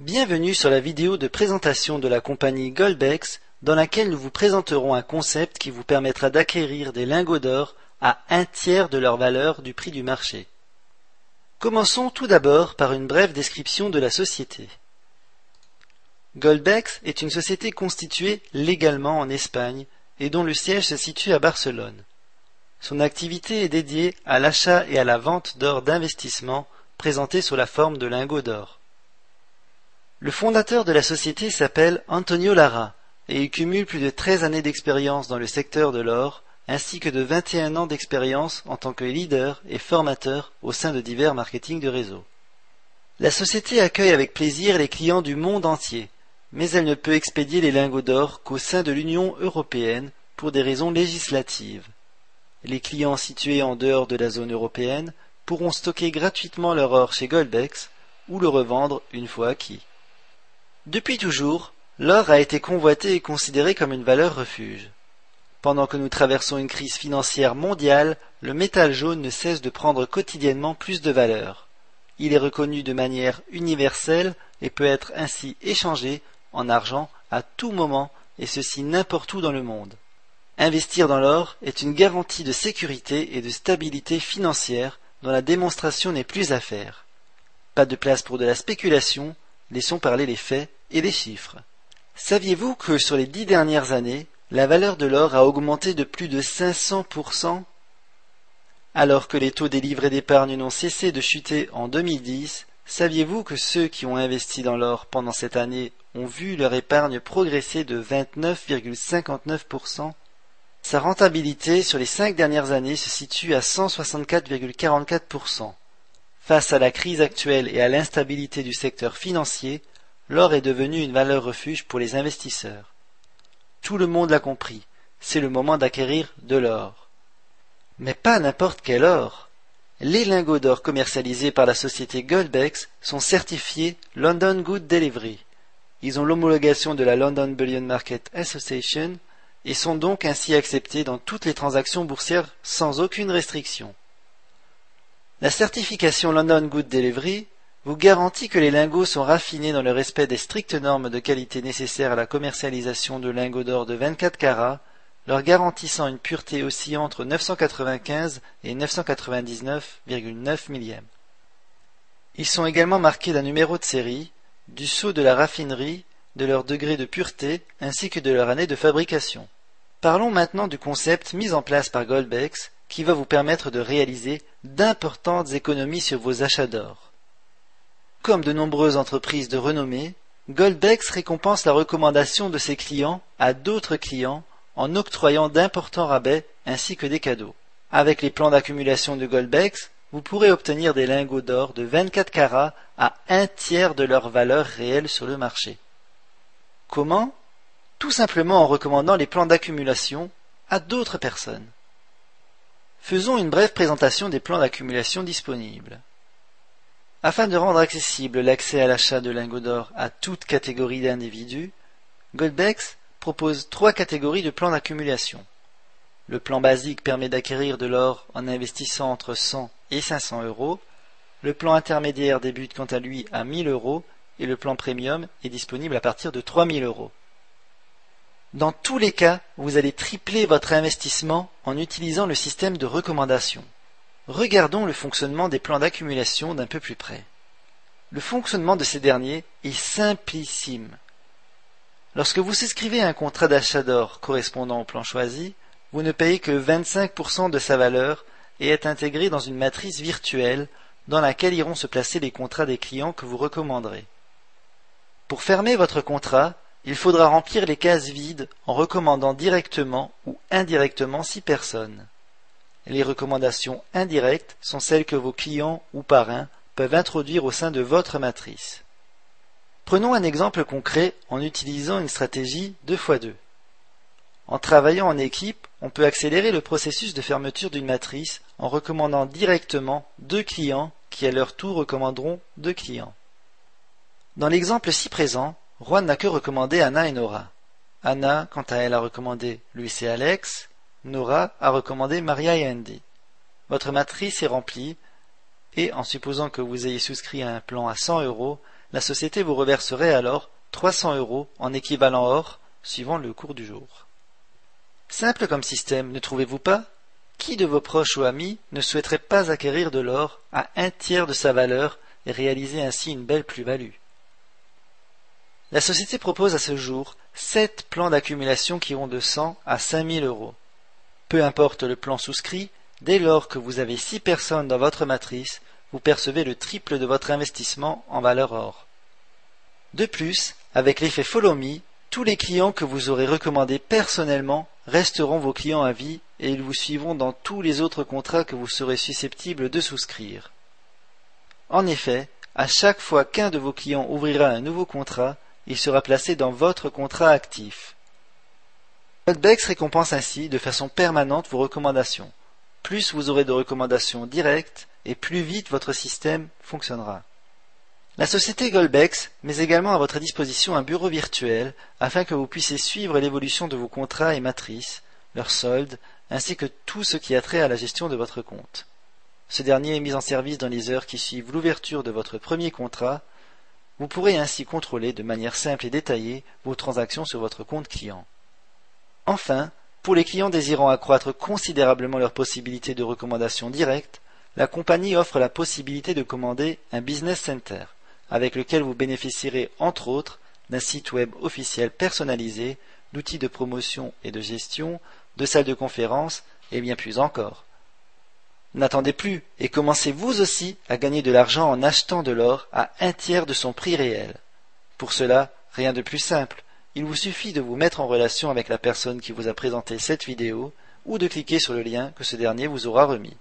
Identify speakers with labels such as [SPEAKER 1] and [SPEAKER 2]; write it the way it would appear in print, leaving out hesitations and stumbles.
[SPEAKER 1] Bienvenue sur la vidéo de présentation de la compagnie Goldbex dans laquelle nous vous présenterons un concept qui vous permettra d'acquérir des lingots d'or à 1/3 de leur valeur du prix du marché. Commençons tout d'abord par une brève description de la société. Goldbex est une société constituée légalement en Espagne et dont le siège se situe à Barcelone. Son activité est dédiée à l'achat et à la vente d'or d'investissement présenté sous la forme de lingots d'or. Le fondateur de la société s'appelle Antonio Lara et il cumule plus de 13 années d'expérience dans le secteur de l'or ainsi que de 21 ans d'expérience en tant que leader et formateur au sein de divers marketing de réseau. La société accueille avec plaisir les clients du monde entier, mais elle ne peut expédier les lingots d'or qu'au sein de l'Union européenne pour des raisons législatives. Les clients situés en dehors de la zone européenne pourront stocker gratuitement leur or chez Goldbex ou le revendre une fois acquis. Depuis toujours, l'or a été convoité et considéré comme une valeur refuge. Pendant que nous traversons une crise financière mondiale, le métal jaune ne cesse de prendre quotidiennement plus de valeur. Il est reconnu de manière universelle et peut être ainsi échangé en argent à tout moment et ceci n'importe où dans le monde. Investir dans l'or est une garantie de sécurité et de stabilité financière dont la démonstration n'est plus à faire. Pas de place pour de la spéculation, laissons parler les faits et les chiffres. Saviez-vous que sur les 10 dernières années, la valeur de l'or a augmenté de plus de 500%? Alors que les taux des livrets d'épargne n'ont cessé de chuter en 2010, saviez-vous que ceux qui ont investi dans l'or pendant cette année ont vu leur épargne progresser de 29,59%? Sa rentabilité sur les 5 dernières années se situe à 164,44%. Face à la crise actuelle et à l'instabilité du secteur financier, l'or est devenu une valeur refuge pour les investisseurs. Tout le monde l'a compris, c'est le moment d'acquérir de l'or. Mais pas n'importe quel or. Les lingots d'or commercialisés par la société Goldbex sont certifiés London Good Delivery. Ils ont l'homologation de la London Bullion Market Association et sont donc ainsi acceptés dans toutes les transactions boursières sans aucune restriction. La certification London Good Delivery vous garantit que les lingots sont raffinés dans le respect des strictes normes de qualité nécessaires à la commercialisation de lingots d'or de 24 carats, leur garantissant une pureté oscillant entre 995 et 999,9 millièmes. Ils sont également marqués d'un numéro de série, du sceau de la raffinerie, de leur degré de pureté ainsi que de leur année de fabrication. Parlons maintenant du concept mis en place par Goldbex qui va vous permettre de réaliser d'importantes économies sur vos achats d'or. Comme de nombreuses entreprises de renommée, Goldbex récompense la recommandation de ses clients à d'autres clients en octroyant d'importants rabais ainsi que des cadeaux. Avec les plans d'accumulation de Goldbex, vous pourrez obtenir des lingots d'or de 24 carats à 1/3 de leur valeur réelle sur le marché. Comment? Tout simplement en recommandant les plans d'accumulation à d'autres personnes. Faisons une brève présentation des plans d'accumulation disponibles. Afin de rendre accessible l'accès à l'achat de lingots d'or à toute catégorie d'individus, Goldbex propose 3 catégories de plans d'accumulation. Le plan basique permet d'acquérir de l'or en investissant entre 100 et 500 euros. Le plan intermédiaire débute quant à lui à 1000 euros et le plan premium est disponible à partir de 3000 euros. Dans tous les cas, vous allez tripler votre investissement en utilisant le système de recommandation. Regardons le fonctionnement des plans d'accumulation d'un peu plus près. Le fonctionnement de ces derniers est simplissime. Lorsque vous souscrivez à un contrat d'achat d'or correspondant au plan choisi, vous ne payez que 25% de sa valeur et est intégré dans une matrice virtuelle dans laquelle iront se placer les contrats des clients que vous recommanderez. Pour fermer votre contrat, il faudra remplir les cases vides en recommandant directement ou indirectement 6 personnes. Les recommandations indirectes sont celles que vos clients ou parrains peuvent introduire au sein de votre matrice. Prenons un exemple concret en utilisant une stratégie 2x2. En travaillant en équipe, on peut accélérer le processus de fermeture d'une matrice en recommandant directement 2 clients qui à leur tour recommanderont 2 clients. Dans l'exemple ci-présent, Juan n'a que recommandé Anna et Nora. Anna, quant à elle, a recommandé Luis et Alex. Nora a recommandé Maria et Andy. Votre matrice est remplie et, en supposant que vous ayez souscrit à un plan à 100 euros, la société vous reverserait alors 300 € en équivalent or, suivant le cours du jour. Simple comme système, ne trouvez-vous pas? Qui de vos proches ou amis ne souhaiterait pas acquérir de l'or à un tiers de sa valeur et réaliser ainsi une belle plus-value? La société propose à ce jour 7 plans d'accumulation qui vont de 100 à 5000 €. Peu importe le plan souscrit, dès lors que vous avez 6 personnes dans votre matrice, vous percevez le triple de votre investissement en valeur or. De plus, avec l'effet Follow Me, tous les clients que vous aurez recommandés personnellement resteront vos clients à vie et ils vous suivront dans tous les autres contrats que vous serez susceptible de souscrire. En effet, à chaque fois qu'un de vos clients ouvrira un nouveau contrat, il sera placé dans votre contrat actif. Goldbex récompense ainsi de façon permanente vos recommandations. Plus vous aurez de recommandations directes et plus vite votre système fonctionnera. La société Goldbex met également à votre disposition un bureau virtuel afin que vous puissiez suivre l'évolution de vos contrats et matrices, leurs soldes, ainsi que tout ce qui a trait à la gestion de votre compte. Ce dernier est mis en service dans les heures qui suivent l'ouverture de votre premier contrat. Vous pourrez ainsi contrôler de manière simple et détaillée vos transactions sur votre compte client. Enfin, pour les clients désirant accroître considérablement leurs possibilités de recommandation directe, la compagnie offre la possibilité de commander un Business Center, avec lequel vous bénéficierez entre autres d'un site web officiel personnalisé, d'outils de promotion et de gestion, de salles de conférence et bien plus encore. N'attendez plus et commencez vous aussi à gagner de l'argent en achetant de l'or à un tiers de son prix réel. Pour cela, rien de plus simple, il vous suffit de vous mettre en relation avec la personne qui vous a présenté cette vidéo ou de cliquer sur le lien que ce dernier vous aura remis.